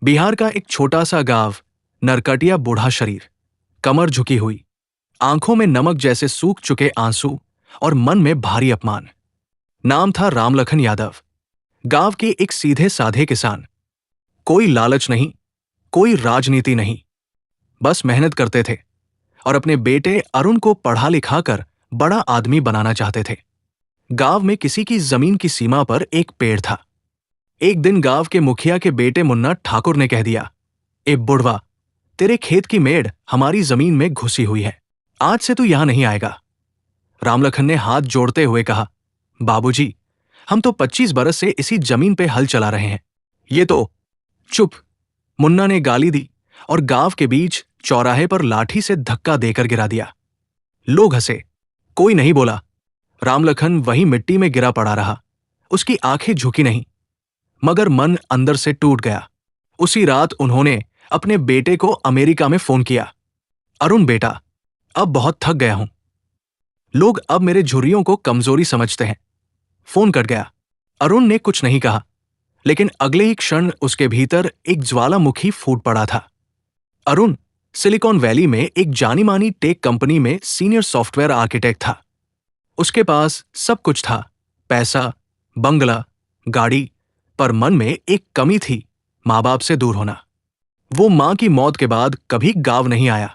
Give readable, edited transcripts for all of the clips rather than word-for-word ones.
बिहार का एक छोटा सा गांव, नरकटिया बूढ़ा शरीर, कमर झुकी हुई, आंखों में नमक जैसे सूख चुके आंसू और मन में भारी अपमान। नाम था रामलखन यादव। गांव के एक सीधे साधे किसान। कोई लालच नहीं, कोई राजनीति नहीं, बस मेहनत करते थे और अपने बेटे अरुण को पढ़ा लिखा कर बड़ा आदमी बनाना चाहते थे। गांव में किसी की जमीन की सीमा पर एक पेड़ था। एक दिन गांव के मुखिया के बेटे मुन्ना ठाकुर ने कह दिया, ए बुढ़वा, तेरे खेत की मेड़ हमारी जमीन में घुसी हुई है, आज से तू यहां नहीं आएगा। रामलखन ने हाथ जोड़ते हुए कहा, बाबूजी, हम तो 25 बरस से इसी जमीन पे हल चला रहे हैं। ये तो। चुप, मुन्ना ने गाली दी और गांव के बीच चौराहे पर लाठी से धक्का देकर गिरा दिया। लोग हंसे, कोई नहीं बोला। रामलखन वहीं मिट्टी में गिरा पड़ा रहा। उसकी आंखें झुकी नहीं, मगर मन अंदर से टूट गया। उसी रात उन्होंने अपने बेटे को अमेरिका में फोन किया, अरुण बेटा, अब बहुत थक गया हूं। लोग अब मेरे झुर्रियों को कमजोरी समझते हैं। फोन कट गया। अरुण ने कुछ नहीं कहा, लेकिन अगले ही क्षण उसके भीतर एक ज्वालामुखी फूट पड़ा था। अरुण सिलिकॉन वैली में एक जानी मानी टेक कंपनी में सीनियर सॉफ्टवेयर आर्किटेक्ट था। उसके पास सब कुछ था, पैसा, बंगला, गाड़ी, पर मन में एक कमी थी, मां बाप से दूर होना। वो मां की मौत के बाद कभी गांव नहीं आया।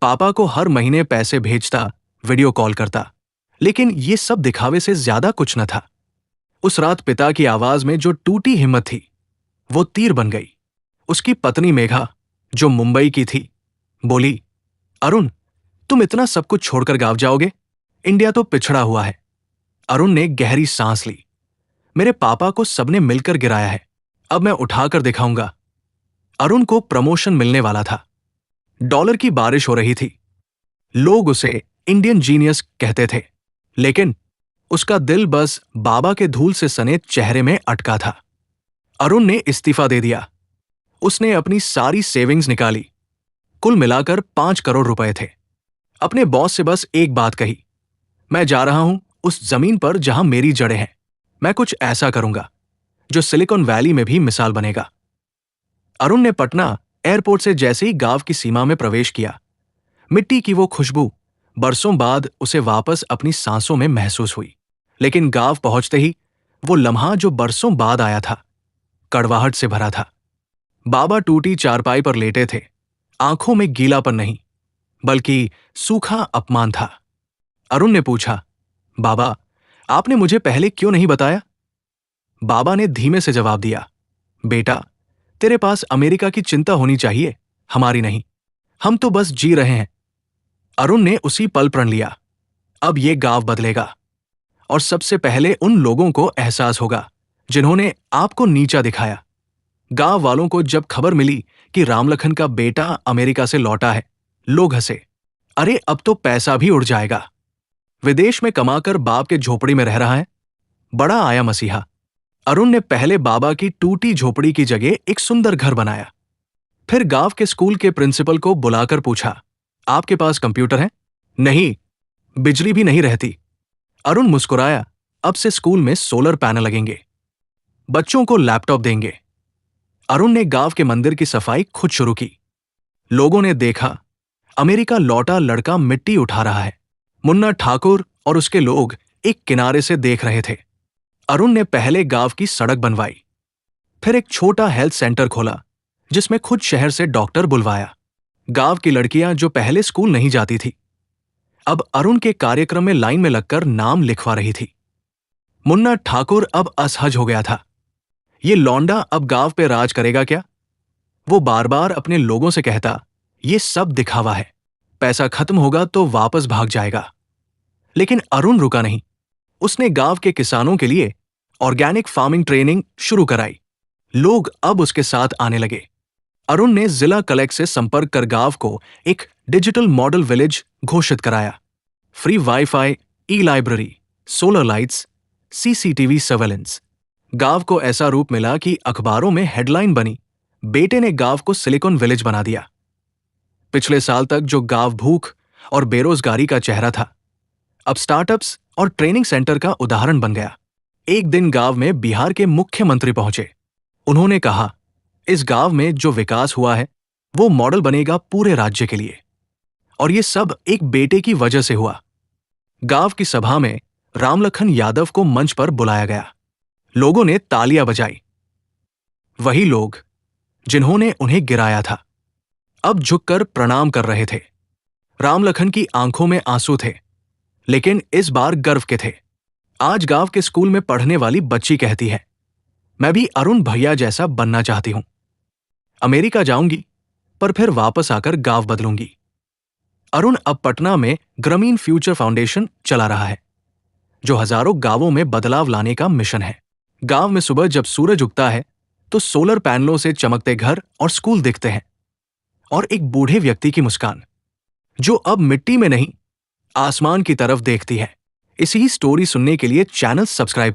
पापा को हर महीने पैसे भेजता, वीडियो कॉल करता, लेकिन ये सब दिखावे से ज्यादा कुछ न था। उस रात पिता की आवाज में जो टूटी हिम्मत थी, वो तीर बन गई। उसकी पत्नी मेघा, जो मुंबई की थी, बोली, अरुण, तुम इतना सब कुछ छोड़कर गांव जाओगे? इंडिया तो पिछड़ा हुआ है। अरुण ने गहरी सांस ली। मेरे पापा को सबने मिलकर गिराया है, अब मैं उठाकर दिखाऊंगा। अरुण को प्रमोशन मिलने वाला था। डॉलर की बारिश हो रही थी। लोग उसे इंडियन जीनियस कहते थे, लेकिन उसका दिल बस बाबा के धूल से सने चेहरे में अटका था। अरुण ने इस्तीफा दे दिया। उसने अपनी सारी सेविंग्स निकाली। कुल मिलाकर 5 करोड़ रुपए थे। अपने बॉस से बस एक बात कही, मैं जा रहा हूं उस जमीन पर जहां मेरी जड़ें हैं। मैं कुछ ऐसा करूंगा जो सिलिकॉन वैली में भी मिसाल बनेगा। अरुण ने पटना एयरपोर्ट से जैसे ही गांव की सीमा में प्रवेश किया, मिट्टी की वो खुशबू बरसों बाद उसे वापस अपनी सांसों में महसूस हुई। लेकिन गांव पहुंचते ही वो लम्हा जो बरसों बाद आया था, कड़वाहट से भरा था। बाबा टूटी चारपाई पर लेटे थे। आंखों में गीलापन नहीं, बल्कि सूखा अपमान था। अरुण ने पूछा, बाबा, आपने मुझे पहले क्यों नहीं बताया? बाबा ने धीमे से जवाब दिया, बेटा, तेरे पास अमेरिका की चिंता होनी चाहिए, हमारी नहीं। हम तो बस जी रहे हैं। अरुण ने उसी पल प्रण लिया, अब ये गांव बदलेगा, और सबसे पहले उन लोगों को एहसास होगा जिन्होंने आपको नीचा दिखाया। गांव वालों को जब खबर मिली कि रामलखन का बेटा अमेरिका से लौटा है, लोग हंसे, अरे अब तो पैसा भी उड़ जाएगा। विदेश में कमाकर बाप के झोपड़ी में रह रहा है, बड़ा आया मसीहा। अरुण ने पहले बाबा की टूटी झोपड़ी की जगह एक सुंदर घर बनाया। फिर गांव के स्कूल के प्रिंसिपल को बुलाकर पूछा, आपके पास कंप्यूटर है? नहीं, बिजली भी नहीं रहती। अरुण मुस्कुराया, अब से स्कूल में सोलर पैनल लगेंगे, बच्चों को लैपटॉप देंगे। अरुण ने गांव के मंदिर की सफाई खुद शुरू की। लोगों ने देखा, अमेरिका लौटा लड़का मिट्टी उठा रहा है। मुन्ना ठाकुर और उसके लोग एक किनारे से देख रहे थे। अरुण ने पहले गांव की सड़क बनवाई, फिर एक छोटा हेल्थ सेंटर खोला, जिसमें खुद शहर से डॉक्टर बुलवाया। गांव की लड़कियां जो पहले स्कूल नहीं जाती थी, अब अरुण के कार्यक्रम में लाइन में लगकर नाम लिखवा रही थी। मुन्ना ठाकुर अब असहज हो गया था। ये लौंडा अब गांव पे राज करेगा क्या? वो बार बार अपने लोगों से कहता, ये सब दिखावा है, पैसा खत्म होगा तो वापस भाग जाएगा। लेकिन अरुण रुका नहीं। उसने गांव के किसानों के लिए ऑर्गेनिक फार्मिंग ट्रेनिंग शुरू कराई। लोग अब उसके साथ आने लगे। अरुण ने जिला कलेक्टर से संपर्क कर गांव को एक डिजिटल मॉडल विलेज घोषित कराया। फ्री वाईफाई, ई library, solar lights, CCTV surveillance. गांव को ऐसा रूप मिला कि अखबारों में हेडलाइन बनी, बेटे ने गांव को सिलिकॉन विलेज बना दिया। पिछले साल तक जो गांव भूख और बेरोजगारी का चेहरा था, अब स्टार्टअप्स और ट्रेनिंग सेंटर का उदाहरण बन गया। एक दिन गांव में बिहार के मुख्यमंत्री पहुंचे। उन्होंने कहा, इस गांव में जो विकास हुआ है वो मॉडल बनेगा पूरे राज्य के लिए। और ये सब एक बेटे की वजह से हुआ। गांव की सभा में रामलखन यादव को मंच पर बुलाया गया। लोगों ने तालियां बजाई। वही लोग जिन्होंने उन्हें गिराया था अब झुककर प्रणाम कर रहे थे। रामलखन की आंखों में आंसू थे, लेकिन इस बार गर्व के थे। आज गांव के स्कूल में पढ़ने वाली बच्ची कहती है, मैं भी अरुण भैया जैसा बनना चाहती हूं। अमेरिका जाऊंगी, पर फिर वापस आकर गांव बदलूंगी। अरुण अब पटना में ग्रामीण फ्यूचर फाउंडेशन चला रहा है, जो हजारों गांवों में बदलाव लाने का मिशन है। गांव में सुबह जब सूरज उगता है तो सोलर पैनलों से चमकते घर और स्कूल दिखते हैं, और एक बूढ़े व्यक्ति की मुस्कान जो अब मिट्टी में नहीं आसमान की तरफ देखती है। इसी स्टोरी सुनने के लिए चैनल सब्सक्राइब करें।